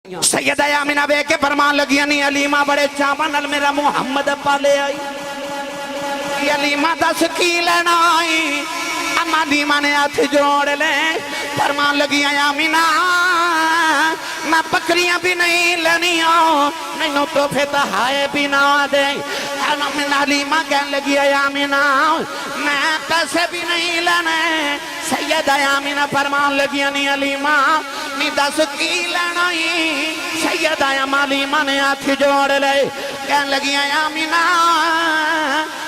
سیدہ آمینہ بے کے فرمان لگی نہیں علیمہ بڑے چاپن میرا محمد پالے آئی یہ علیمہ دس کی لینا آئی اما علیمہ نے ہاتھ جوڑ لے فرمان لگی آمینہ میں بکریاں بھی نہیں لینی آؤں نہیں تو پھیتا ہائے بھی نہ دے علیمہ کہنے لگی آمینہ میں پیسے بھی نہیں لینے سیدہ آمینہ فرمان لگی نہیں علیمہ میں دس کی لینا ہی سیدہ علیمہ نے ہاتھ جوڑ لے کہنے لگی آمینہ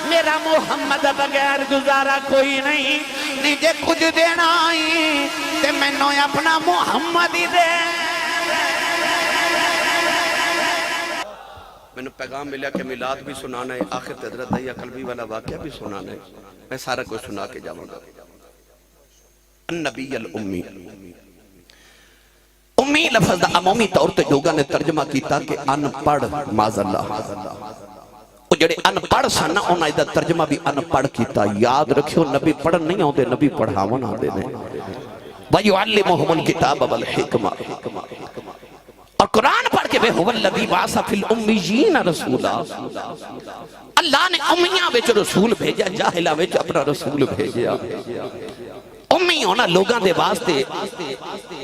میرا محمد بغیر گزارا کوئی نہیں نیجے کچھ دینا ہی تے میں نو اپنا محمد ہی دے میں نے پیغام ملیا کہ میلاد بھی سنانا ہے آخر حضرت دیا قلبی والا واقعہ بھی سنانا ہے میں سارا کوئی سنا کے جاؤں گا النبی الامی امی لفظ دا عمومی طور تے لوگاں نے ترجمہ کیتا کہ ان پڑھ معاذ اللہ وہ جڑے ان پڑھ سن انہاں دا ترجمہ بھی ان پڑھ کیتا یاد رکھو نبی پڑھن نہیں ہوندے نبی پڑھاون آندے نے وَيُعَلِّمُهُمُ الْكِتَابَ وَالْحِکْمَةَ اور قرآن پڑھ کے بے هُوَ الَّذِي بَعَثَ فِي الْأُمِّيِّينَ رَسُولًا اللہ نے امیاں وچ رسول بھیجا جاہلاں وچ اپنا رسول بھیجا امی ہونا لوگاں دے واسطے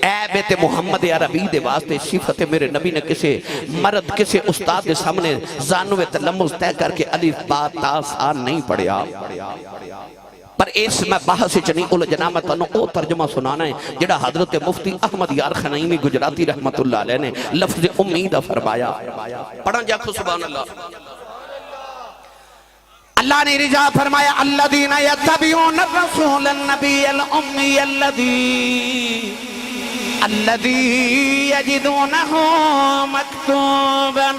عیب تے محمد عربی دے واسطے صفت میرے نبی نے کسے مرد کسے استاد دے سامنے زانوے تلمز طے کر کے الف با تا سا نہیں پڑھیا پر اس میں بحث چنی الجنا میں تنو او ترجمہ سنانا ہے جڑا حضرت مفتی احمد یار خنائمی گجراتی رحمت اللہ علیہ نے لفظ امید فرمایا پڑھا جاکو سبحان اللہ اللہ نے رجا فرمایا الذین یتبعون الرسول النبی الامی الذی یجدونہ مکتوبا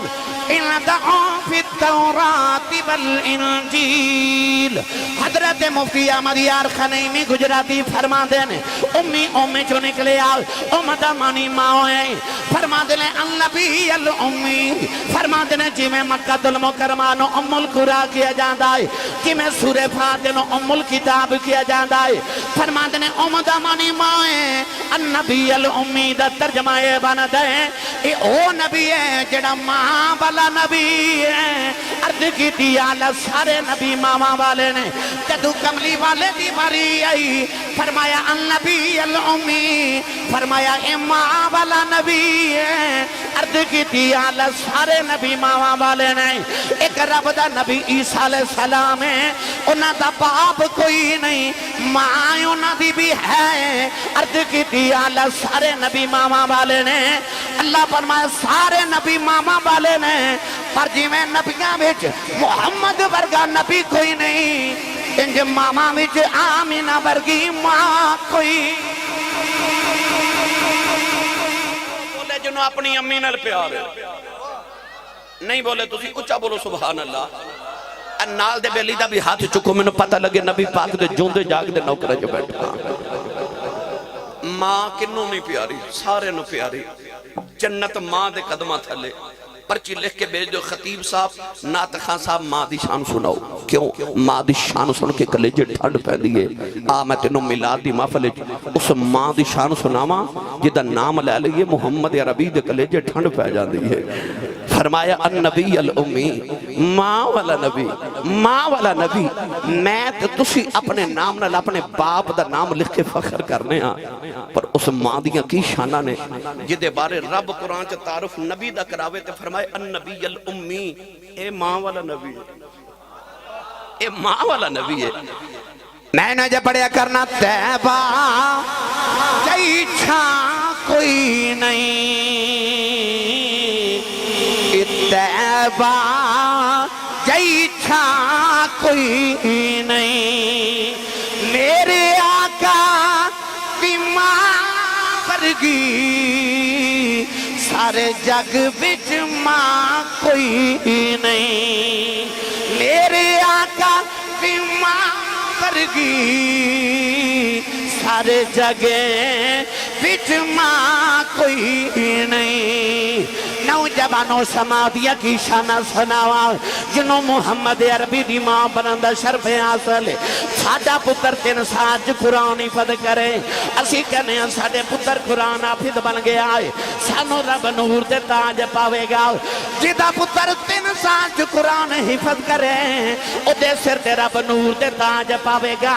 عندهم فی التوراۃ والانجیل حضرت مفتی احمد یار خنائمی گجراتی فرما دینے امی چو نکلے آل امدہ مانی ماؤں فرما دینے النبی الامی فرما دینے جی میں مکہ المکرمانو ام القرآن کیا جاندہ ہے جی میں سورہ فاتحہ ام الکتاب کیا جاندہ ہے فرما دینے امدہ مانی ماؤں النبی الامی دا ترجمہ بنا دے اے او نبی ہے جڑا ماں والا نبی ہے عرض کی دیالہ سارے نبی ماما والے نے جدو کملی والے دی باری آئی فرمایا النبی الامی فرمایا اے ماں والا نبی ہے عرض کی دیالہ سارے نبی ماما والے نے ایک رب دا نبی عیسیٰ علیہ السلام ہے انہاں دا باپ کوئی نہیں ماں انہاں دی بھی ہے عرض کی دیالہ سارے نبی ماما والے نے اللہ فرمایا سارے نبی ماما والے نے پر جی میں نبیاں بچ محمد ورگا نبی کوئی نہیں انج ماما بچ آمینہ ورگی ماں کوئی بولے جنہوں اپنی امی نال پیار ہے نہیں بولے تو سی اچھا بولو سبحان اللہ نال دے بیلی دا بھی ہاتھ چکو میں نے پتہ لگے نبی پاک دے جون دے جاگ دے نوکرہ جو بیٹھا ماں کنوں نہیں پیاری سارے نو پیاری جنت ماں دے قدمہ تھلے پرچی لکھ کے بیج دو خطیب صاحب نعت خان صاحب ماں دی شان سناؤ کیوں ماں دی شان سن کے کلیجے ٹھنڈ پہ دیئے میں تینوں میلاد دی محفل اس ماں دی شان سناواں جدہ نام لے لئے محمد عربی دے کلیجے ٹھنڈ پہ جا دیئے فرمایا النبی الامی ماں والا نبی میں تسی اپنے نام نال اپنے باپ دا نام لکھ کے فخر کرنے ہاں پر اس ماں دیاں کی شانہ نے جدے بارے رب قرآن چا تعارف نبی دا کراوے تے فرمائے النبی الامی اے ماں والا نبی ہے اے ماں والا نبی ہے میں نے جب پڑھیا کرنا تیبہ جائچھا کوئی نہیں تیبہ جائچھا کوئی نہیں میرے آقا کی ماں ورگی سارے جگ بچ ماں کوئی نہیں میرے آقا کی ماں ورگی سارے جگہ بچ ماں کوئی نہیں نو جب زبانوں سمادیہ کی شانہ سناوا جنہوں محمد عربی دی ماں بنند شرف حاصل ساڈا پتر 3 سال قرآن حفظ کرے اسی کہنے ہیں ساڈے پتر قرآن حافظ بن گیا ہے سانو رب نور دے تاج پاوے گا جدا پتر 3 سال قرآن حفظ کرے او دے سر تے رب نور دے تاج پاوے گا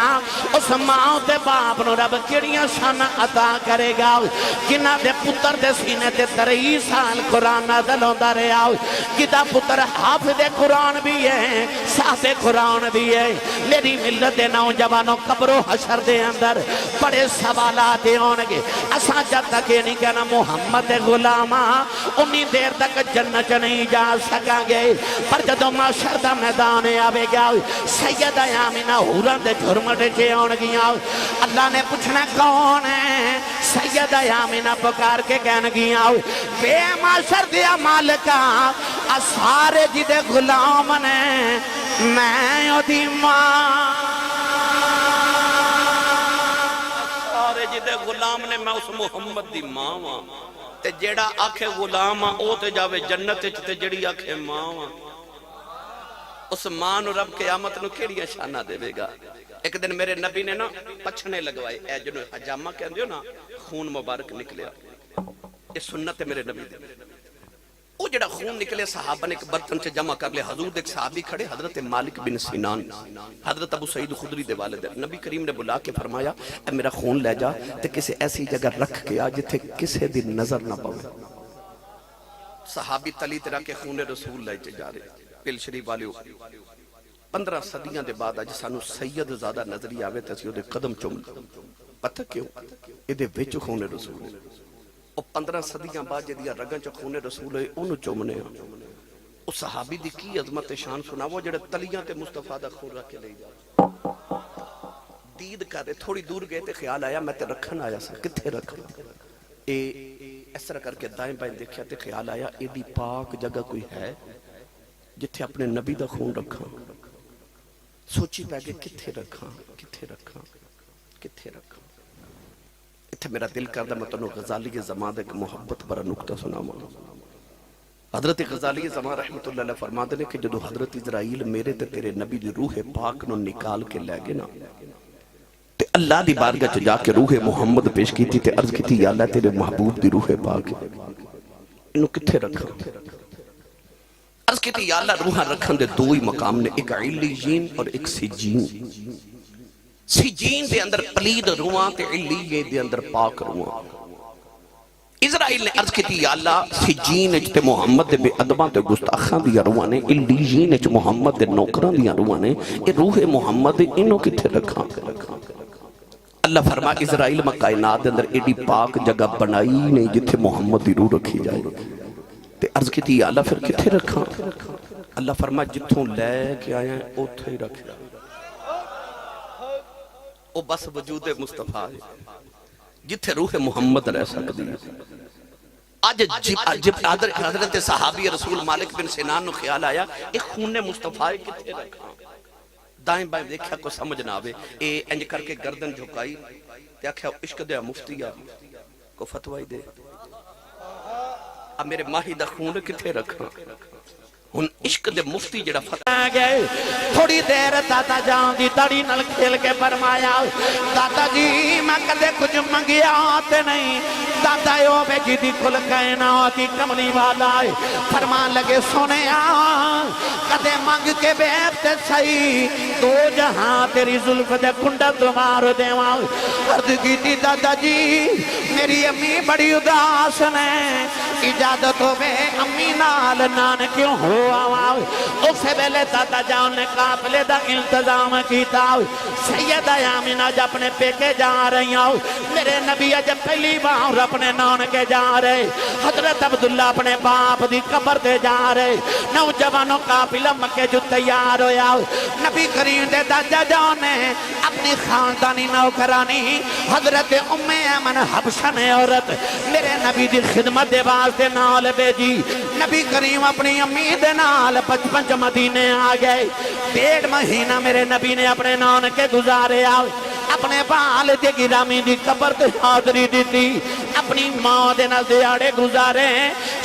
اس ماں تے باپ نو رب کیڑیاں شانہ عطا کرے گا جنہ دے پتر دے سینے تے 23 سال قرآن نازل ہوندا رہیا جدا پتر حافظ قرآن بھی ہے صاحب قرآن بھی ہے میری ملت دے نوجوانوں قبر و حشر دے اندر بڑے سوالات ہونگے اساں جب تک یہ نہیں کہنا محمد غلامہ انی دیر تک جنت نہیں جا سکا گے پر جدو معاشر دا میدان آوے گا سیدہ آمینہ حوران دے جھرمٹے چھے ہونگیاں اللہ نے پوچھنا کون ہے سیدہ آمینہ پکار کے کہنگیاں بے معاشر دیا مالکہ سارے جدے غلام نے میں دی ماں سارے جدے غلام نے میں اس محمد دی ماں ہاں تے جیڑا آکھے غلام ہاں او تے جاوے جنت تے جڑی آکھے ماں ہاں اس ماں نو رب قیامت نو کیڑیاں شانہ دے بے گا ایک دن میرے نبی نے نا پچھنے لگوائے اے جنہوں حجامہ کہن دیو نا خون مبارک نکلیا یہ سنت ہے میرے نبی دے وہ جڑا خون نکلے صحابہ نے ایک برتن سے جمع کر لے حضور ایک صحابی کھڑے حضرت مالک بن سینان حضرت ابو سعید خدری دے والد نبی کریم نے بلا کے فرمایا اے میرا خون لے جا تے کسے ایسی جگہ رکھ کے آ جتھے کسے دی نظر نہ پاوے صحابی تلی ترہ کے خون رسول لے جا رہے پل شریف والے 15 صدیاں دے بعد آج سانو سید زیادہ نظری آوے تے سیو دے قدم چوم پتہ کیوں اے دے وچ خون رسول او 15 صدیاں بعد جدیا رگاں چ خون رسول ہے اونوں چومنے او صحابی دی کی عظمت شان سنا وہ جڑے تلیاں تے مصطفیٰ دا خون رکھ کے لے جا دید کرے تھوڑی دور گئے تے خیال آیا میں تے رکھن آیا سا کتھے رکھا اے اس طرح کر کے دائیں بائیں دیکھیا تے خیال آیا اے دی پاک جگہ کوئی ہے جتھے اپنے نبی دا خون رکھا سوچی پہ گئے کتھے رکھا کتھے رکھا کتھے رکھا اتھے میرا دل کردہ میں تنو غزالی زمان دے محبت برا نکتہ سنا مانا حضرت غزالی زمان رحمت اللہ علیہ فرما دے کہ جدو حضرت اسرائیل میرے تے تیرے نبی دی روح پاک نو نکال کے لے گے نا تے اللہ دی بارگاہ چ جا کے روح محمد پیش کی تھی تے عرض کی تھی یا اللہ تیرے محبوب دی روح پاک انہوں کتھے رکھا عرض کی تھی یا اللہ روحاں رکھن دے دو ہی مقام نے ایک علیین اور ایک سجین سجین دے اندر پلید روحاں تے علیین دے اندر پاک روحاں اسرائیل نے عرض کی تھی یا اللہ سجین اچ تے محمد دے بے ادباں تے گستاخاں دیا روحاں نے علیین اچ محمد دے نوکراں دیا روحاں نے اے روح محمد انہوں کتھے رکھاں اللہ فرما اسرائیل میں کائنات دے اندر ایڈی پاک جگہ بنائی نہیں جتھے محمد دی روح رکھی جائے تے عرض کی تھی یا اللہ پھر کتھے رکھاں اللہ فرما جتھوں لے کے آیا ہیں اوتھے ہی رکھا او بس وجود مصطفیٰ ہے جتھے روح محمد رہ سکتی ہے آج جب حضرت صحابی رسول مالک بن سینان نو خیال آیا ایک خون مصطفیٰ کتھے رکھا دائیں بائیں دیکھا کو سمجھ نہ آوے اے انج کر کے گردن جھکائی تے آکھیا عشق دے مفتیا کو فتوائی دے اب میرے ماہی دا خون کتھے رکھا ہن عشق دے مفتی جڑا فتح گئے تھوڑی دیر دادا جان دی تڑی نل کھیل کے فرمایا دادا جی میں کدے کچھ منگیا تے نہیں دادا یو بے جی دی کل کائناتی کملی والا فرمان لگے سنیا کدے منگ کے بیت تے سہی تو جہاں تیری ظلف دے کنڈا تمہار دیواں عرض کی تھی دادا جی میری امی بڑی اداس نے اجازت ہو بے امی نال نان کیوں ہو اسے بیلے دادا جان نے قافلے دا انتظام کیتا سیدہ آمینہ جب اپنے پیکے جا رہی ہوں میرے نبی جب پہلی بار اپنے نان کے جا رہے حضرت عبداللہ اپنے باپ دی قبر دے جا رہے نوجوانوں قافلہ مکے جو تیار ہویا نبی کریم دے دادا جان نے اپنی خاندانی نوکرانی حضرت ام ایمن حبشہ نے عورت میرے نبی دی خدمت دے واسطے نال بیجی نبی کریم اپنی امید نال 55 مدینے آ گئے 1.5 مہینہ میرے نبی نے اپنے نان کے گزارے اپنے بال دے گرامی دی قبر تے حاضری دیتی اپنی ماں دے نال دیاڑے گزارے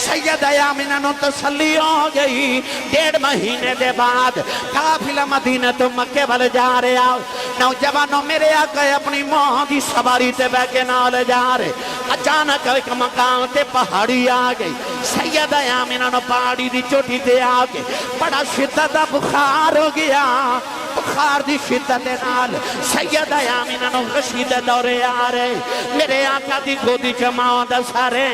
سیدہ آمنہ نو تسلی ہو گئی 1.5 مہینے دے بعد قافلہ مدینہ تو مکے والے جا رہے آؤ نوجوانوں میرے آقا اپنی ماں دی سواری تے بے کے نال جا رہے اچانک ایک مقام تے پہاڑی آ گئی سیدہ آمنہ نو پہاڑی دی چوٹی تے آ کے بڑا شدت دا بخار ہو گیا بخار دی شدت نال سیدہ آمنہ نو غشید دورے آ رہے میرے آقا دی گودی چماؤں دا سارے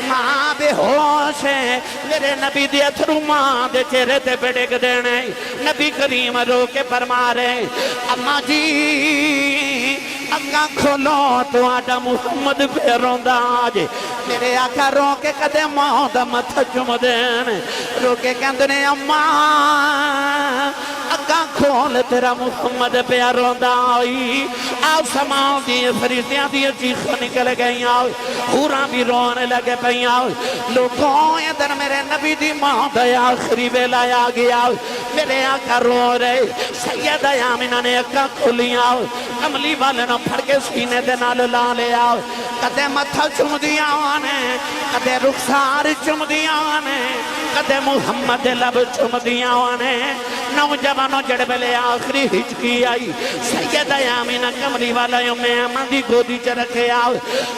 ماں بے ہوش ہے میرے نبی دی اتھرو ماں دے چہرے تے بڑک دینے نبی کریم رو کے فرما رہے اماں جی اگاں کھولو تو آڈا محمد پہ روندہ آجے میرے آقا رو کے کدے ماں دا متھا چم دینے رو کے کہندنے اماں اگاں کھول تیرا محمد پہ روندہ آئی آؤ سماؤ دیئے فرشتیاں دیئے چیخ نکل گئی آؤ حوراں بھی رونے لگے پہی آؤ لوگوں یہ در میرے نبی دی ماں دیا آخری بیلا آ گیا میرے آقا رو رہے سیدہ آمنہ نے اگاں کھولی آؤ کملی والے نہ پھڑ کے سینے دے نال لا لے آؤ کدے متھا چم دیا آنے کدے رخسار چم دیا آنے کدے محمد لب چم دیا آنے نوجوانوں جڑ بلے آخری ہچکی آئی سیدہ آمنہ کملی والا ام ایمن دی گودی چ رکھے آؤ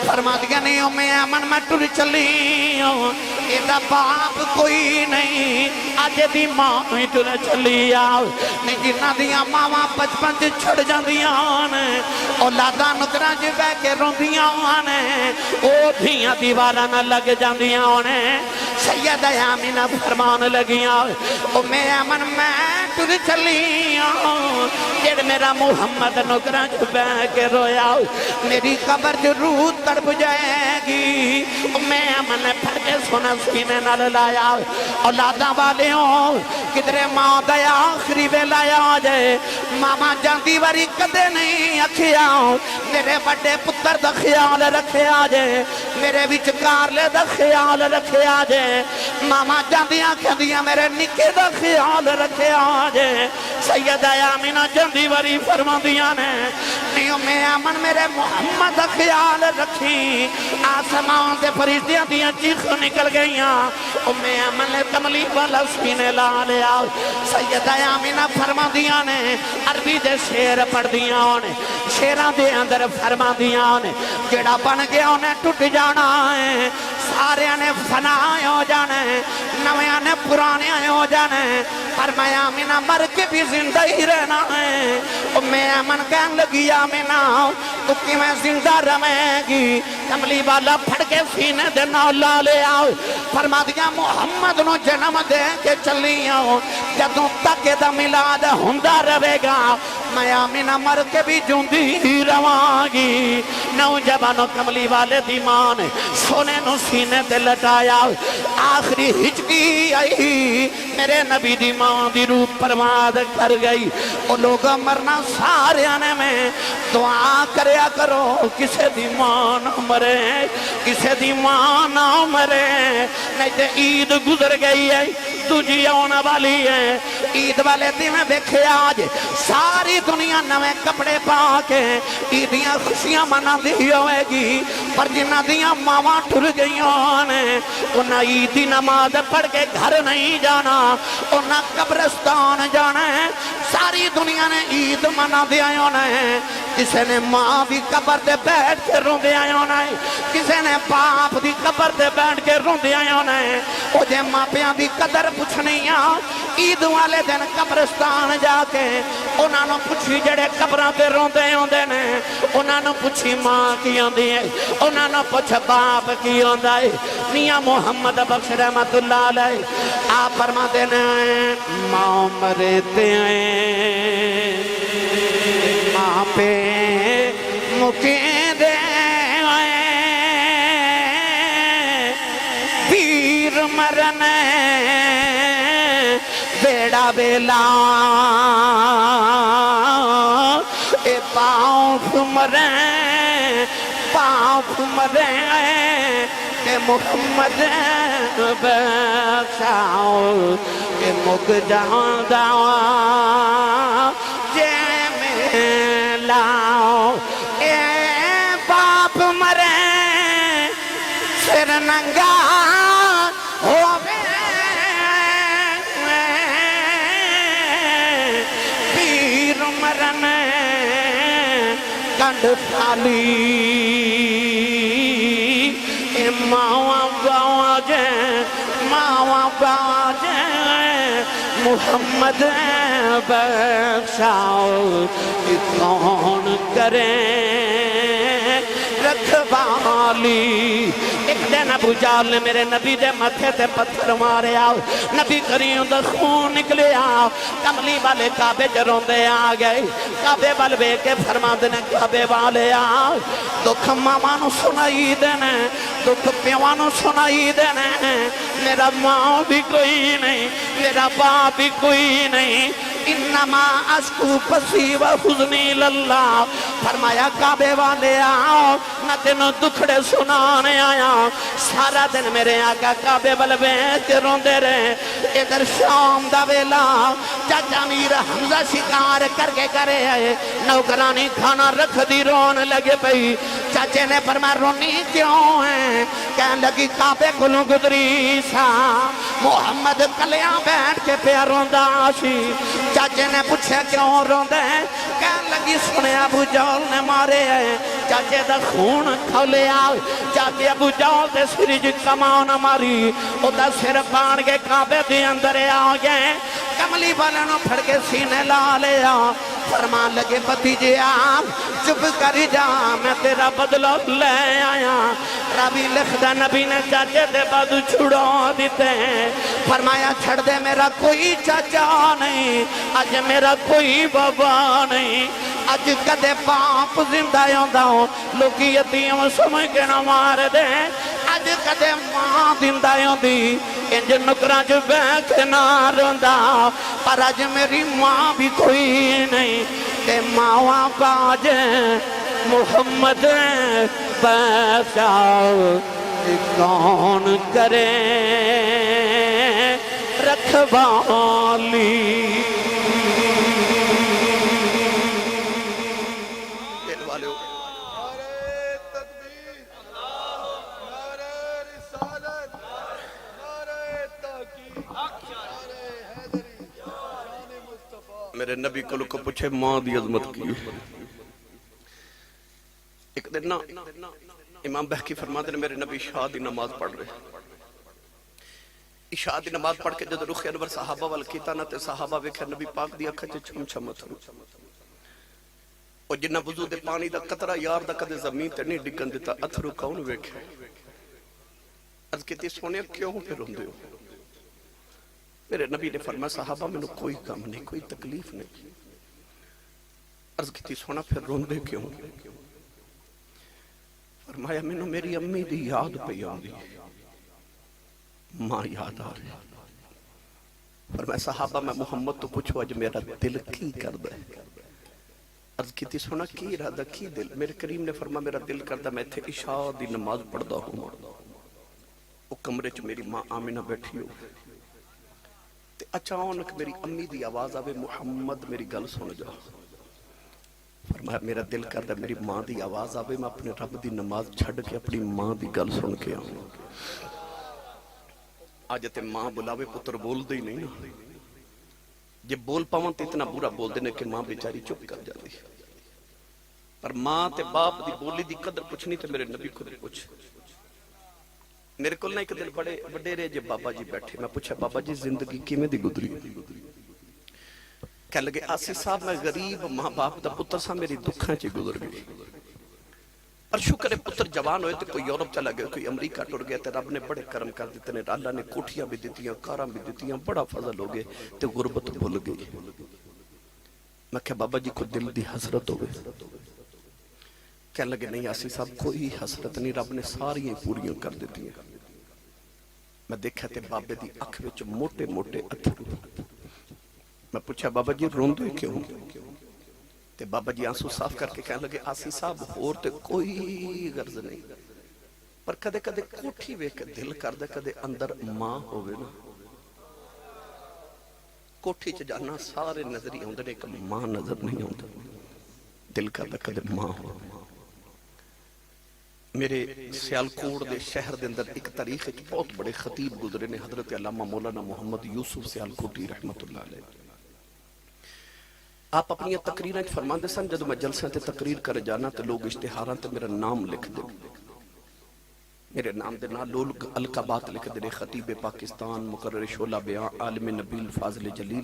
فرما دیا نہیں ام ایمن میں ٹر چلی ہوں ایدہ باپ کوئی نہیں آج دی ماں ہی ٹر چلی آؤ نہیں جنہ دیا ماں 55 چھڑ جان دیا آنے اولادہ نکرہ جی بے کے رون دیا آنے او دھیاں دیوارہ نہ لگ جان دیا آنے سیدہ آمنہ فرمان لگیا ام ایمن میں ٹر چلی آؤ جڑ میرا محمد نکرہ جو بے کے رویا میری قبر جو روح تڑپ جائے گی میں امن پھر کے سونا سینے نال لایا اولادہ والے ہوں کدرے ماں دیا آخری بے لایا جائے ماما جاندی واری کدے نہیں اکھیا میرے بڑے پتر دا خیال رکھے آجے میرے وچکار لے دا خیال رکھے آجے ماما جاندیاں کھدیاں میرے نکے دا خیال رکھے آجے سیدہ آمنہ جاندی واری فرما دیا نے نیو میں امن میرے محمد دا خیال رکھی آسمان دے فرشتیاں دیاں چیخ نکل گئیاں میں امن کملی والا سینے لا لیا سیدہ آمنہ فرما دیا نے عربی دے شیر پڑھ دیا نے شیران دے اندر فرما دیا نے جڑا بن گیا انہیں ٹوٹ جانا ہے سارے نے فنا ہو جانے نویاں نے پرانے ہو جانے پر میں آمنہ مر کے بھی زندہ ہی رہنا ہے میں امن کہن لگی آمنہ تو کی میں زندہ رہے گی کملی والا پھڑ کے سینے دے نالا لے آؤ فرما دیا محمد نو جنم دے کے چلی آؤ جدوں تک دا ملاد ہندہ رہے گا میں آمنہ مر کے بھی جوندی ہی رواگی نوجوانوں کملی والے دیمان سونے نو سینے دے لٹایا آخری ہچکی آئی میرے نبی دیمان دی روح پرماد کر گئی وہ لوگ مرنا سارے آنے میں دعا کریا کرو کسے دیمان مرے کسے دیمان مرے نہیں تے عید گزر گئی ہے تجھی آنا والی ہے عید والے دی میں دیکھے آج ساری دنیا نوے کپڑے پاکے عیدیاں خوشیاں منا دی ہوئے گی پر جنہ دیاں ماما ٹھر گئیوں نے انہا عیدی نماز پڑھ کے گھر نہیں جانا انہا قبرستان جانا ہے ساری دنیا نے عید منا دی آئیوں نے کسے نے ماں بھی قبر دے بیٹھ کے رون دی آئیوں نے کسے نے باپ دی قبر دے بیٹھ کے رون دی آئیوں نے او جے ماں پیاں دی قدر پوچھنیاں عید والے دن قبرستان جا کے انہاں نو پوچھی جڑے قبراں تے روندے ہوندے نے انہاں نو پوچھی ماں کی ہوندی ہے انہاں نو پوچھ باپ کی ہوندا ہے میاں محمد بخش رحمت اللہ علیہ آپ فرماتے ہیں ماں مرتے ہیں ماں پہ مکے دے پیر مرنے بیڑا بیلا اے پاؤں مرے کہ محمد بخشاؤ کہ مک جاؤں دعا جے میں لاؤ اے باپ مرے سر ننگا کنڈ خالی ماوا باجے ماوا باجے محمد بخشاؤ کون کرے رکھوالی ایک دن ابو جہل نے میرے نبی دے متھے تے پتھر مارے آؤ نبی کریم دا خون نکلے آؤ کملی والے کعبے جروندے آ گئے کعبے والے بے کے فرما دینے کعبے والے آؤ دکھ ماما نو سنائی دینے دکھ پیوان نو سنائی دینے میرا ماں بھی کوئی نہیں میرا باپ بھی کوئی نہیں انما اشکو پسی و حزنی للہ فرمایا کعبے والے آؤ نہ تینوں دکھڑے سنانے آیا سارا دن میرے آقا کعبے والے بیٹھ روندے رہے ادھر شام دا ویلا چاچا میر حمزہ شکار کر کے کرے آئے نوکرانی کھانا رکھ دی رون لگے پئی چاچے نے فرمایا رونی کیوں ہے کہنے لگی کعبے کھلوں گزری سا محمد کلیاں بیٹھ کے پہ روندا سی چاچے نے پوچھا کیوں روندے کہنے لگی سنے ابو جہل نے مارے ہیں چاچے دا خون کھولے آؤ چاچے ابو جہل دے سرج کمان ماری او دا سر پان کے کعبے دے اندر آ گئے کملی والے نو پھڑ کے سینے لا لے آ فرمان لگے بھتیجے آ چپ کری جا میں تیرا بدلہ لے آیا ربی لکھدا نبی نے چاچے دے بعد چھڑا دیتے ہیں فرمایا چھڑ دے میرا کوئی چاچا نہیں آج میرا کوئی بابا نہیں آج کدے باپ زندہ ہوندہ ہوں لوگی یتیم سمجھ کے نہ مار دے آج کدے ماں زندہ ہوندی انج نکران جو بیک نہ روندہ پر آج میری ماں بھی کوئی نہیں تے ماں باج محمد بخشاؤ کون کرے رکھوالی دل والے ہو نعرہ تکبیر نعرہ رسالت نعرہ تحقیق نعرہ حیدری شان مصطفیٰ میرے نبی کو پوچھے ماں دی عظمت کی ایک دن نا امام بہکی فرماتے ہیں میرے نبی عشاء دی نماز پڑھ رہے عشاء دی نماز پڑھ کے جد رخ انور صحابہ والکیتا نا تے صحابہ ویکھے نبی پاک دی اکھا چے چھم چھم اتھرو اور جنہ وضو دے پانی دا قطرہ یار دا کدے زمین تے نہیں ڈگن دیتا اتھرو کون ویکھے عرض کہتی سونے کیوں پہ روندے ہو میرے نبی نے فرمایا صحابہ میں نے کوئی کام نہیں کوئی تکلیف نہیں عرض کہتی سونا پھر روندے کیوں فرمایا میں نے میری امی دی یاد پہ آگی ماں یاد آ رہی فرمایا صحابہ میں محمد تو پوچھو اج میرا دل کی کر دے عرض کی تھی سونا کی ارادہ کی دل میرے کریم نے فرمایا میرا دل کر دا میں تھے عشاء دی نماز پڑھ دا ہوں وہ کمرے چ میری ماں آمینہ بیٹھی ہو تے اچانک میری امی دی آواز آوے محمد میری گل سن جا فرمایا میرا دل کر دا میری ماں دی آواز آوے میں اپنے رب دی نماز چھڑ کے اپنی ماں دی گل سن کے آؤں آج تے ماں بلاوے پتر بول دے ہی نہیں نا جب بول پاؤں تے اتنا برا بول دینے کہ ماں بیچاری چپ کر جاتی پر ماں تے باپ دی بولی دی قدر پوچھنی تے میرے نبی خود پوچھ میرے کل نہ ایک دل بڑے بڑے رہے جب بابا جی بیٹھے میں پوچھا بابا جی زندگی کیمیں دی گزری کہہ لگے آسی صاحب میں غریب ماں باپ دا پتر سا میری دکھاں چی گزر گئی اور شکر ہے پتر جوان ہوئے تے کوئی یورپ چلا گیا کوئی امریکہ ٹر گیا تے رب نے بڑے کرم کر دیتے نے اللہ نے کوٹھیاں بھی دیتیاں کاراں بھی دیتیاں بڑا فضل ہو گئے تے غربت بھول گئی میں کہا بابا جی کو دل دی حسرت ہو گئے کہنے لگے نہیں آسی صاحب کوئی حسرت نہیں رب نے ساری پوریاں کر دیتی ہیں میں دیکھا تے بابے دی اکھ وچ موٹے موٹے اتھرو میں پوچھا بابا جی روندے کیوں تے بابا جی آنسو صاف کر کے کہنے لگے آسی صاحب اور تے کوئی غرض نہیں پر کدے کدے کوٹھی وے کے دل کر دے کدے اندر ماں ہوئے نا کوٹھی چ جانا سارے نظری ہوندے نے ایک ماں نظر نہیں ہوندا دل کر دے کدے ماں ہو میرے سیالکوٹ دے شہر دے اندر ایک تاریخ ایک بہت بڑے خطیب گزرے نے حضرت علامہ مولانا محمد یوسف سیالکوٹی رحمت اللہ علیہ آپ اپنی تقریراں فرماندے سن جدوں میں جلسیاں تے تقریر کر جانا تے لوگ اشتہاراں تے میرا نام لکھ دے، میرے نام دے نال لوگ القابات لکھ دے، خطیب پاکستان، مقرر شعلہ بیان، عالم نبیل، فاضل جلیل،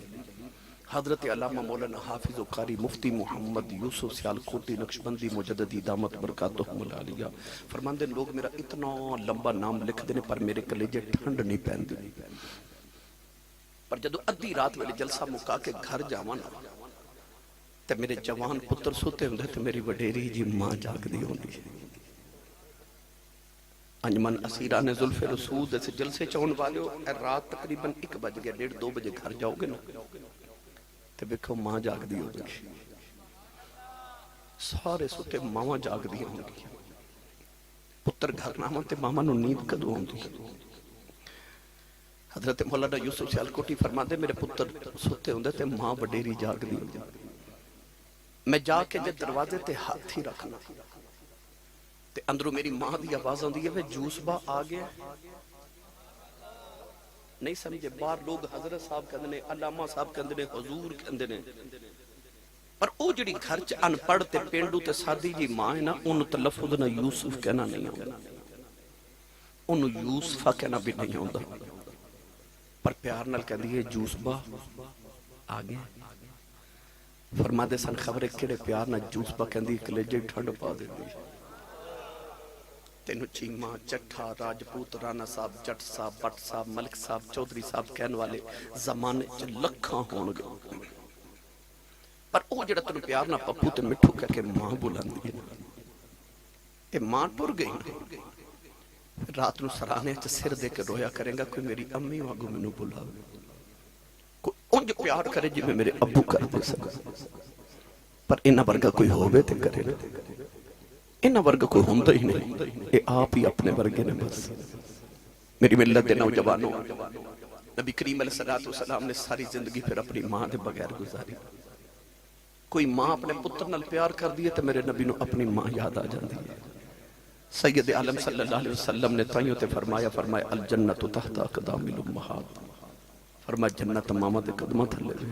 حضرت علامہ مولانا حافظ و قاری مفتی محمد یوسف سیالکوٹی نقشبندی مجددی دامت برکاتہم العالیہ فرماندے لوگ میرا اتنا لمبا نام لکھ دینے پر میرے کلیجے ٹھنڈ نہیں پہندی، پر جدو ادھی رات میں جلسہ مکا کے گھر جاوانا تے میرے جوان پتر سوتے ہوندے تے میری وڈیری جی ماں جاگ دی ہوندی، انجمن اسیران ذوالف رسول سے جلسے چون والے ہو، رات تقریباً 1 بج گیا، 1:30 2 بجے گھر جاؤ گے نا تے بیکھو ماں جاگ دی ہو گئی، سارے سوتے ماں جاگ دی ہوں گی، پتر گھر نامان تے ماما نو نیند کدو ہوں دی۔ حضرت مولانا یوسف سیالکوٹی فرما دے میرے پتر سوتے ہوں تے ماں وڈیری جاگ دی ہوں دی، میں جا کے جے دروازے تے ہاتھ ہی رکھنا تے اندروں میری ماں دی آواز آن دی ہے جوس با آگیا نہیں سمجھے، بار لوگ حضرت صاحب کہندے علامہ صاحب کہندے حضور کہندے، پر او جڑی گھر چ ان پڑھ تے پینڈو تے سادی جی ماں ہے نا ان تلفظ نہ یوسف کہنا نہیں ہوندا، ان یوسفہ کہنا بھی نہیں ہوندا، پر پیار نال کہندی ہے جوس با آگے فرما دے سن خبرے کڑے پیار نہ جوس با کہندی کلیجے ٹھنڈ پا دے دی، تینو چیمہ چٹھا راجپوت رانا صاحب جٹ صاحب بٹ صاحب ملک صاحب چودری صاحب کہن والے زمانے چ لکھاں ہون گے، پر او جڑا تینو پیار نہ پپو تے مٹھو کہہ کے ماں بلاندی ہے، اے ماں ٹر گئی نا رات نو سرانے چ سر دے کے رویا کریں گا کوئی میری امی واگو منو بلا، کوئی انج پیار کرے جی میں میرے ابو کر دے سکا، پر انہا ورگا کوئی ہوئے تے کرے نا، انہا ورگا کوئی ہوندہ ہی نہیں، اے آپ ہی اپنے ورگے نے بس۔ میری ملت دے نوجوانوں، نبی کریم علیہ السلام نے ساری زندگی پھر اپنی ماں دے بغیر گزاری، کوئی ماں اپنے پتر نال پیار کر دیئے تو میرے نبی نو اپنی ماں یاد آ جاندی ہے۔ سید عالم صلی اللہ علیہ وسلم نے تائیوں تے فرمایا الجنت تحت اقدام الامہات، فرمایا جنت ماما دے قدمہ تھلے دے،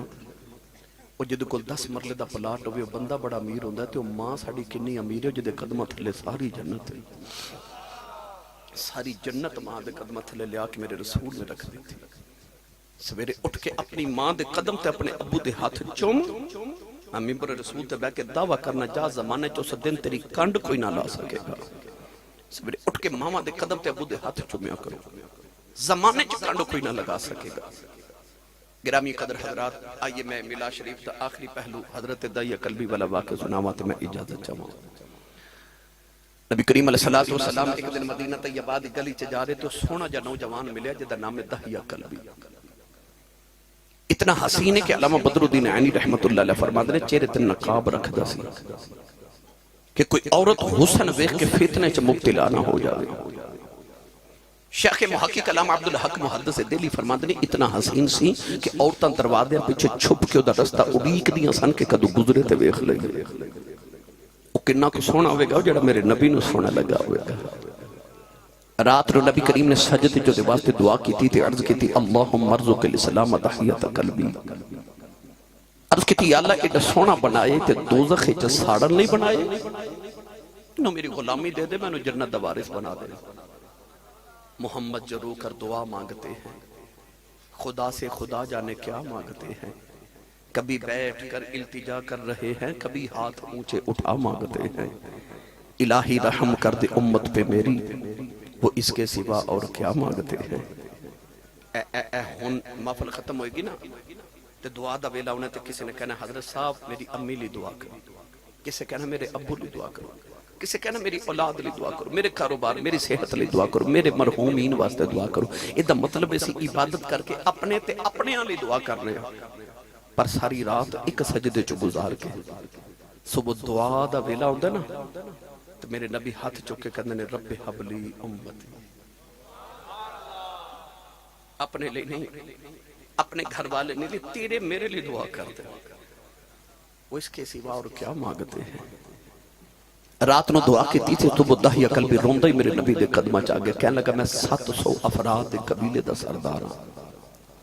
وہ جدو کل 10 مرلے دا پلاٹ ہوئے بندہ بڑا امیر ہوندہ ہے تو ماں ساڑی کنی امیر ہے جدے قدمہ تھلے ساری جنت ہے، ساری جنت ماں دے قدمہ تھلے لیا کے میرے رسول میں رکھ دی تھی، سویرے اٹھ کے اپنی ماں دے قدم تے اپنے ابو دے ہاتھ چوم، ممبر رسول تے بے کے دعویٰ کرنا جا زمانے چو سے دن تیری کنڈ کوئی نہ لا سکے گا، سویرے اٹھ کے ماما دے قدم تے ابو دے ہاتھ چومیا کرو، زمانے چو کنڈ کوئی نہ لگا سکے گا۔ گرامی قدر حضرات، آئیے میں ملا شریف تا آخری پہلو حضرت دائیہ قلبی والا واقع سناوا تو میں اجازت چاہوں۔ نبی کریم علیہ السلام ایک دن مدینہ طیبہ دی گلی چ جا رہے تو سونا جا نوجوان ملیا جدا نام دائیہ قلبی، اتنا حسین ہے کہ علامہ بدر الدین عینی رحمت اللہ علیہ فرماتے ہیں چہرے تے نقاب رکھ دا سی کہ کوئی عورت حسن ویکھ کے فتنے چ مبتلا نہ ہو جائے۔ شیخ محقق علامہ عبدالحق محدث دہلی فرماتے ہیں اتنا حسین سی کہ عورتاں دروازے پیچھے چھپ کے دا رستہ اڑیک دیاں سن کے کدو گزرے تے ویکھ لے گئے، او کنا کو سونا ہوئے گا جڑا میرے نبی نو سونا لگا ہوئے گا۔ رات رو نبی کریم نے سجدے جو دے واسطے دعا کی تھی عرض کی تھی اللہم ارزق الاسلام تحیت قلبی، عرض کی تھی یا اللہ ایڈا سونا بنائے تے دوزخ چ ساڑن نہیں بنائے، انہوں میری غلامی دے دے میں انہوں جنت دوارث بنا دے۔ محمد جو رو کر دعا مانگتے ہیں خدا سے خدا جانے کیا مانگتے ہیں، کبھی بیٹھ کر التجا کر رہے ہیں کبھی ہاتھ اونچے اٹھا مانگتے ہیں، الہی رحم کر دے امت پہ میری وہ اس کے سوا اور کیا مانگتے ہیں۔ ہون محفل ختم ہوئے گی نا تو دعا دا ویلا ہونے تے کسی نے کہنا حضرت صاحب میری امی لی دعا کرو، کسی کہنا میرے ابو لی دعا کرو، کسی کہنا میری اولاد لی دعا کرو، میرے کاروبار میری صحت لی دعا کرو، میرے مرحومین واسطے دعا کرو۔ یہ مطلب اسی عبادت کر کے اپنے تے اپنے لی دعا کر رہے ہیں، پر ساری رات ایک سجدے چو گزار کے صبح دعا دا ویلا ہوندہ نا تو میرے نبی ہاتھ چکے کہنے نے رب حبلی امتی، اپنے لئے نہیں اپنے گھر والے نہیں لئے تیرے میرے لئے دعا کرتے، وہ اس کے سوا اور کیا مانگتے ہیں۔ رات نو دعا کی تھی تو وہ دائیہ قلبی روندہ ہی میرے نبی دے قدمہ چاہ گیا، کہنے لگا میں 700 افراد دے قبیلے دا سردار ہوں،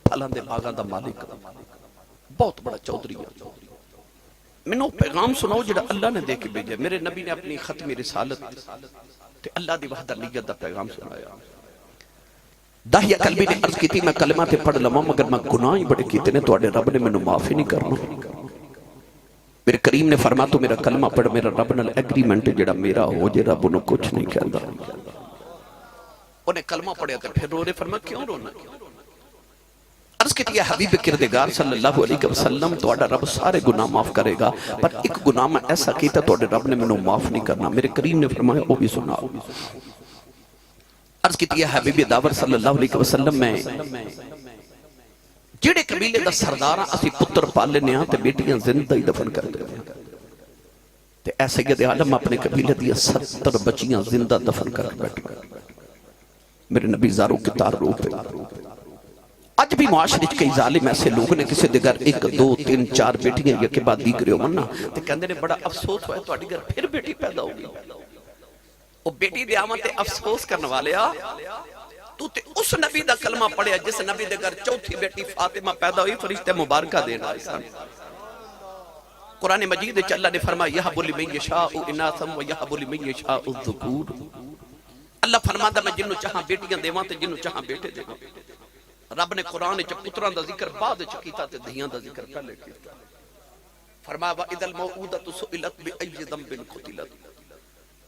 پھلان دے باغاں دا مالک، بہت بڑا چودری ہے، مینوں پیغام سناؤ جڑا اللہ نے دے کے بھیجا. میرے نبی نے اپنی ختمی رسالت تے اللہ دی وحدانیت دا پیغام سنایا. داہیہ قلبی نے عرض کیتی میں کلمہ تے پڑھ لواں مگر میں گناہ ہی بڑے کیتے نے تواڈے رب نے مینوں معاف ہی نہیں کرنا. میرے کریم نے فرما تو میرا کلمہ پڑھ, میرا رب نال ایگریمنٹ جڑا میرا ہو جے رب انہوں کچھ نہیں کہندا. انہیں کلمہ پڑھیا تے پھر رو رہے. فرما کیوں رونا؟ عرض کیتی ہے حبیب کردگار صلی اللہ علیہ وسلم تواڈا رب سارے گناہ معاف کرے گا پر ایک گناہ میں ایسا کیتا تواڈے رب نے مینوں معاف نہیں کرنا. میرے کریم نے فرمایا وہ بھی سناؤ. عرض کیتی ہے حبیب داور صلی اللہ علیہ وسلم میں جڑے قبیلے دا سرداراں اسی پتر پالنے ہاں تے بیٹیاں زندہ ہی دفن کر دے تے اے سید عالم اپنے قبیلے دی 70 بچیاں زندہ دفن کر بیٹھے. میرے نبی زارو کے تار رو پہ. اج بھی معاشرے کئی ظالم ایسے لوگ نے کسی دے گھر 1 2 3 4 بیٹیاں یکے بعد دیگرے ہونا تے کہندے نے بڑا افسوس ہوا ہے تہاڈے گھر پھر بیٹی پیدا ہوگی. او بیٹی دے آمد تے افسوس کرنے والے تو تے اس نبی دا کلمہ پڑھیا جس نبی دے گھر چوتھی بیٹی فاطمہ پیدا ہوئی فرشتے مبارکہ دینا آئے. قرآن مجید وچ اللہ نے فرمایا یہب لمن یشاء اناثا و یہب لمن یشاء الذکور. اللہ فرماتا میں جنوں چاہاں بیٹیاں دیواں تے جنوں چاہاں بیٹے دیواں. رب نے قرآن وچ پتراں دا ذکر بعد وچ کیتا تے دھیاں دا ذکر پہلے کیتا. فرمایا واذا الموءودۃ سئلت بأی ذنب قتلت.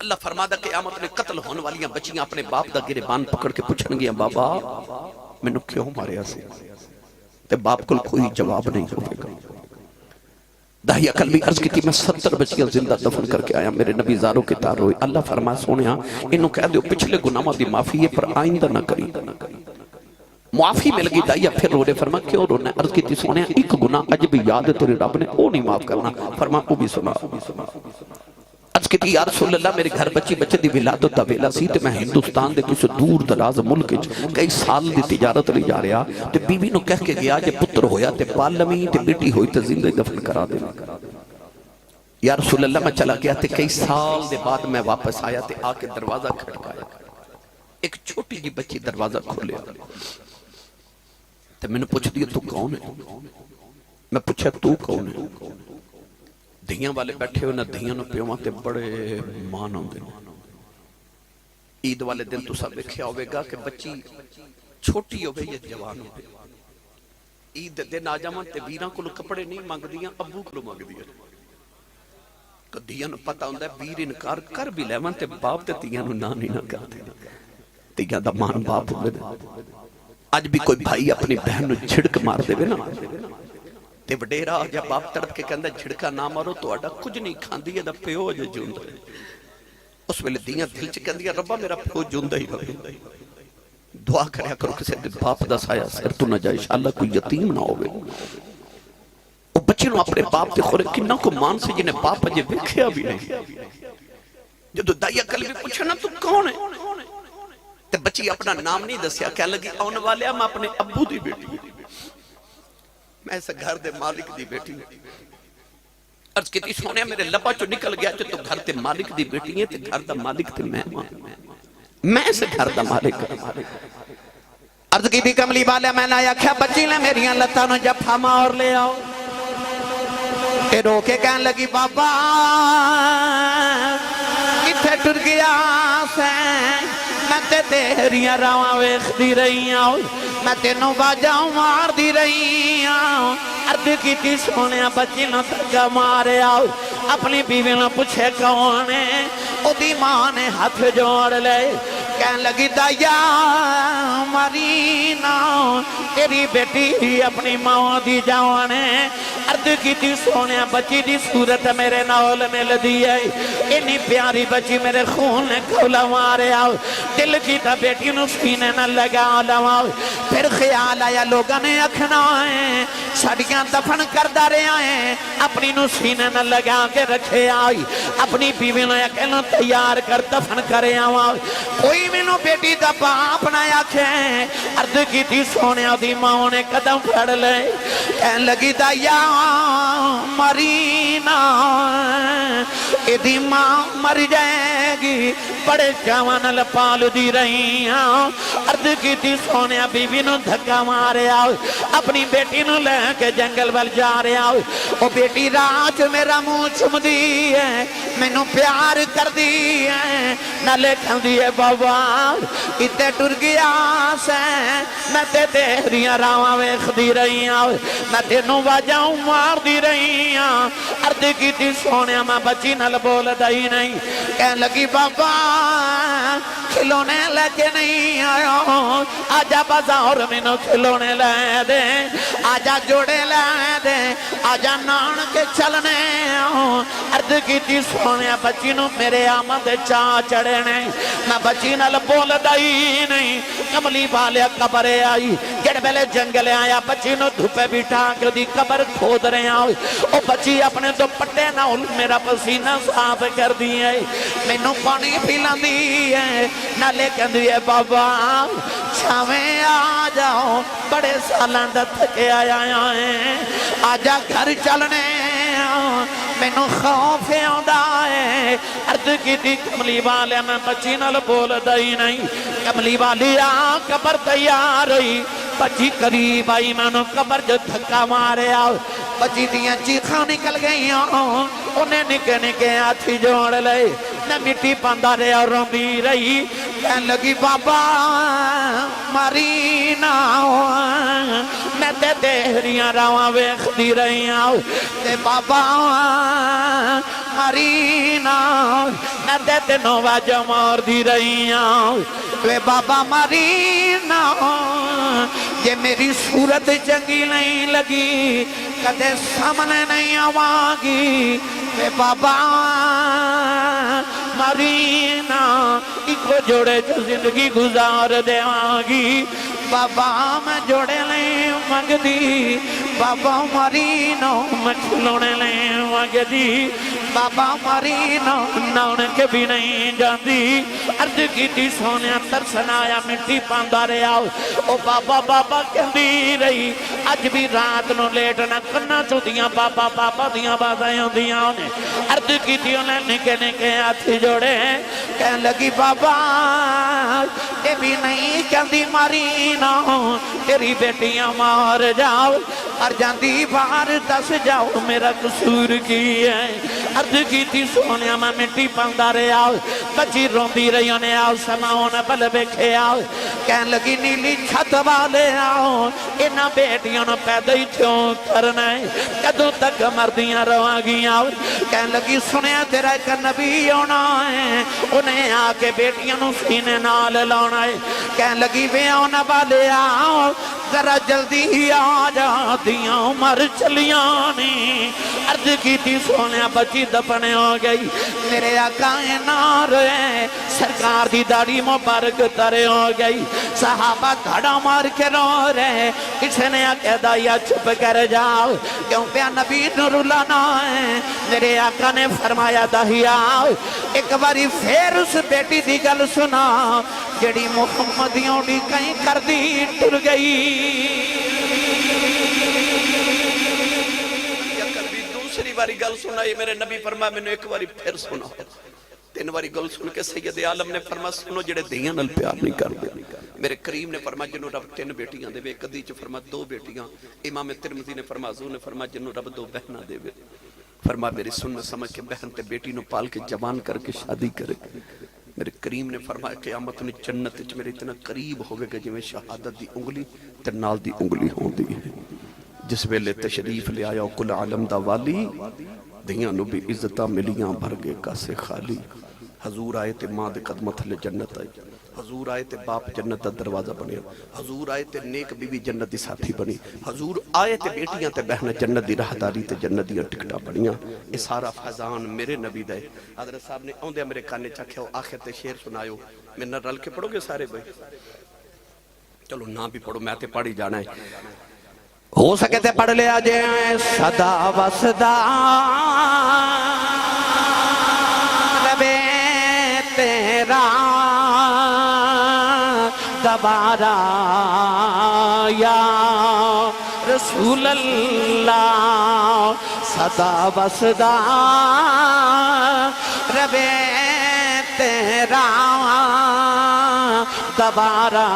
اللہ فرماتا قیامت میں قتل ہونے والیاں بچیاں اپنے باپ دا گریبان پکڑ کے پوچھن گیاں بابا مینوں کیوں ماریا سی تے باپ کول کوئی جواب نہیں ہوئے گا. داہیہ قلبی عرض کی تھی میں 70 بچیاں زندہ دفن کر کے آیا. میرے نبی زاروں کے تار ہوئے. اللہ فرمایا سونیا انہوں کہہ دیو پچھلے گناہوں دی معافی ہے پر آئندہ نہ کری. معافی مل گئی. داہیہ پھر رو رہے. فرمایا کیوں رونا؟ عرض کی تھی سونیا ایک گناہ اج بھی یاد ہے تیرے رب نے وہ نہیں معاف کرنا. فرمایا وہ بھی سنا. عرض کی تھی یا رسول اللہ میرے گھر بچے دی ولادت دا ویلا سی تے میں ہندوستان دے کسی دور دراز ملک کئی سال دی تجارت لے جا رہا تے بیوی نو کہہ کے گیا جے پتر ہویا تے پال لویں تے بیٹی ہوئی تے زندہ دفن کرا دے. یا رسول اللہ میں چلا گیا تے کئی سال دے بعد میں واپس آیا تے آ کے دروازہ کھڑکایا. ایک چھوٹی جی بچی دروازہ کھولیا تے میں نے پوچھ دیا تو کون ہے؟ میں پوچھا تو کون ہے؟ دھیاں والے بیٹھے ہوئے نہ دھیاں نو پیوان تے بڑے مان ہوندے. عید والے دن تو سب دیکھیا ہوئے گا کہ بچی چھوٹی ہوئے یا جوان ہوئے. عید دن آ جاواں تے ویراں کولو کپڑے نہیں مانگ دیاں ابو کولو مانگ دیاں. کہ دھیاں نو پتہ ہوندا ہے ویر انکار کر بھی لیواں تے باپ تے دھیاں نو نہ نہیں نہ کردے. دھیاں دا مان باپ ہوئے. اج بھی کوئی بھائی اپنی بہن نو جھڑک مار دے نا تے وڈیرا یا باپ تڑپ کے کہندا جھڑکا نہ مارو تہاڈا کچھ نہیں کھاندی ہے دا پیو جو جوندا ہے. اس ویلے دیاں دل چ کہندیاں ربا میرا پیو جوندا ہی رہے. دعا کریا کرو کسے دے باپ دا سایہ سر تو نہ جائے انشاءاللہ کوئی یتیم نہ ہوے. او بچے نو اپنے باپ تے خورے کنا کو مان سے جنے باپ اجے ویکھیا بھی نہیں. جدوں دایا قلبی پوچھا نا تو کون ہے تے بچی اپنا نام نہیں دسیا کہنے لگی آن والے میں اپنے ابو دی بیٹی میں اس گھر دے مالک دی بیٹی. عرض کیتی سونے میرے لبا چو نکل گیا جو تو گھر تے مالک دی بیٹی ہے تے گھر دا مالک تے میں اس گھر دا مالک. عرض کیتی کملی والے میں نے آکھیا بچی نے میریاں لتاں نو جفا مار لے آؤ. تے رو کے کہن لگی بابا کتھے ٹر گیا سے میں تے تیریاں راواں ویکھدی رہی ہوں میں تینوں باجاں مار دی رہی ہوں. عرض کیتی سونیا بچی نو دھکا ماریا اپنی بیوی نو پوچھے کون ہے. او دی ماں نے ہاتھ جوڑ لے کہن لگی دایا ماری نا تیری بیٹی اپنی ماں دی جان ہے. عرض کیتی سونیا بچی دی صورت میرے نال مل دی ہے. اتنی پیاری بچی میرے خون نے کھولا ماریا. دل کیتا بیٹی نو سینے نہ لگا لواں. پھر خیال آیا لوگاں نے آکھنا ہے ساڈیاں دفن کردا رہیا ہے اپنی نو سینے نہ لگا کے رکھے آئی. اپنی بیوی نو اکیلو تیار کر دفن کرے آواں. کوئی مینوں بیٹی دا باپ نہ آکھے. عرض کیتی سونیا دی ماں نے قدم پھڑ لے کہن لگی دایا مری نا ایدی ماں مر جائے گی بڑے چاوان پال دی رہی ہاں عرض کی تھی سونیا بی بی نو دھکا مارے آؤ اپنی بیٹی نو لے کے جنگل بل جا رہے آؤ او بیٹی راج میرا منہ چم دی ہے میں نو پیار کر دی ہے نہ لے کھن دی ہے بابا اتے ٹر گیا سے میں تے تیریاں راواں ویکھ دی رہی ہوں میں تینوں واجاؤں مار دی رہی ہوں عرض کی تھی سونیا میں بچی نل بول دائی نہیں کہنے لگی بابا کھلونے لے کے نہیں آیا آجا بازار میں نو کھلونے لے دے آجا جوڑے لے دے آجا نان کے چلنے عرض کی تھی سونیا بچی نو میرے آمد چاہ چڑے نہیں میں بچی نل بول دائی نہیں کملی والے قبرے آئی جڑ بیلے جنگلے آیا بچی نو دھوپے بٹھا کے دی قبر کھود رہے آئی او بچی اپنے دو پٹے نہ میرا پسینہ صاف کر دی ہے میں نو پانی پیلان دی ہے نہ لے کر دی ہے بابا چھاویں آ جاؤ بڑے سالان دت کے آیا ہیں آجا گھر چلنے میں نو خوف آدھا ہے عرض کی تھی کملی والے میں بچی نل بول دائی نہیں کملی والی آ قبر تیار ہوئی بچی قریب آئی میں نو قبر جو دھکا مارے آؤ بچی دیاں چیخاں نکل گئی انہیں نکے نکے آتھی جوڑ لے نہ مٹی پاندہ رہے اور روندی رہی کہنے لگی بابا ماری نہ میں تے تیریاں راواں ویکھ دی رہی ہوں تے بابا ماری نہ میں تے تینوں واجہ مار دی رہی ہوں تے بابا ماری نہ یہ میری صورت چنگی نہیں لگی کدے سامنے نہیں آواگی تے بابا مرینا ایک جوڑے جو زندگی گزار دے آگی بابا میں جوڑے لیں مانگ دی بابا مرینا میں کھلونے لیں مانگ دی بابا مرینا ناؤن کے بھی نہیں جاندی عرض کی تھی سونیا ترسن آیا مٹی پاندہ رہے آؤ او بابا بابا کہندی رہی آج بھی رات نو لیٹنا کرنا چو دیاں بابا بابا دیاں بازائیوں دیاں انہیں عرض کی تھی انہیں نکے نکے آتھی جوڑے کہنے لگی بابا یہ بھی نہیں کہندی مرینا تیری بیٹیاں مار جاؤ اور جاندی بار دس جاؤ میرا قصور کی ہے عرض کی تھی سونیا میں مٹی پاندہ رہے آؤ بچی روندی رہی انہیں آؤ سماؤں بل بیکھے آؤ کہنے لگی نیلی چھت والے آؤ انہاں بیٹیاں نو پیدا ہی تھیوں کرنا ہے کدوں تک مردیاں رواگی آؤ کہنے لگی سنیا تیرا ایک نبی ہونا ہے انہیں آ کے بیٹیاں نو سینے نال لانا ہے کہنے لگی وے آنا والے آؤ ذرا جلدی ہی آ جاتیاں مر چلیاں نہیں عرض کی تھی سونیا بچی دفنے ہو گئی میرے آقا نار ہے سرکار دی داڑھی مبارک ترے ہو گئی صحابہ دھڑا مار کے رو رہے کسی نے آکے دایا چھپ کر جاؤ کیوں پیا نبی نور اللہ نہ ہے میرے آقا نے فرمایا دہیا ایک باری پھر اس بیٹی دی گل سنا جڑی محمدیوں دی کہیں کر دی ٹر گئی دوسری باری گل سنا یہ میرے نبی فرما میں نے ایک باری پھر سنا تین باری گل سن کے سید عالم نے فرما سنو جڑے دیاں نل پیار نہیں کر دے میرے کریم نے فرما جنہوں رب 3 بیٹیاں دے وے قدی چ فرما 2 بیٹیاں امام ترمذی نے فرما حضور نے فرما جنہوں رب 2 بہناں دے وے فرما میری سنت سمجھ کے بہن تے بیٹی نو پال کے جوان کر کے شادی کرے میرے کریم نے فرمایا قیامت نے جنت وچ میرے اتنا قریب ہوگے کہ جویں شہادت دی انگلی تے نال دی انگلی ہوندی ہے جس ویلے تشریف لے آیا کل عالم دا والی دیاں نو بھی عزتاں ملیاں بھر گئے کاسے خالی حضور آئے تے ماں دے قدمہ تھلے جنت آئی حضور آئے تے باپ جنت دا دروازہ بنیا حضور آئے تے نیک بی بی جنت دی ساتھی بنی حضور آئے تے بیٹیاں تے بہن جنت دی راہداری تے جنت دی ٹکٹا بنیاں یہ سارا فضان میرے نبی دے حضرت صاحب نے اوندے میرے کانے چکھے آخر تے شیر سنایو میں نہ رل کے پڑھو گے سارے بھائی چلو نہ بھی پڑھو میں تے پڑھی جانا ہے ہو سکے تے پڑھ لیا جائیں صدا و صدا ربے تیرا دوبارہ یا رسول اللہ صدا و صدا ربے تیرا دوبارہ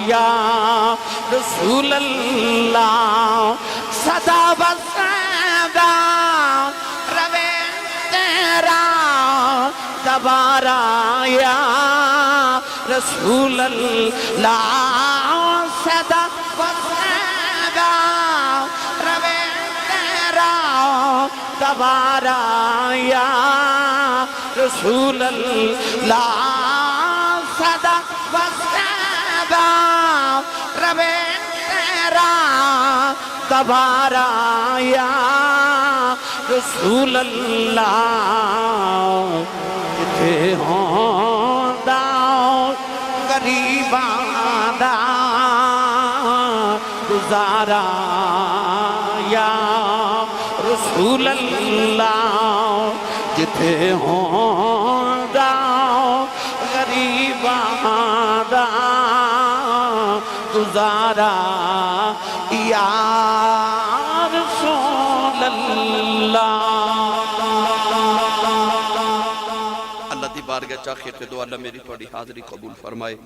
یا رسول اللہ صدا و صدا ربے تیرا دوبارہ یا رسول اللہ صدا و صدا ربے تیرا دوبارہ یا رسول اللہ صدا و صدا ربے تیرا دوبارہ یا رسول اللہ جتھے ہوندا غریباں دا گزارا یا رسول اللہ جتھے ہوندا غریباں دا گزارا یا رسول اللہ اللہ دی بارگاہ چاہے کہ دو اللہ میری تھوڑی حاضری قبول فرمائے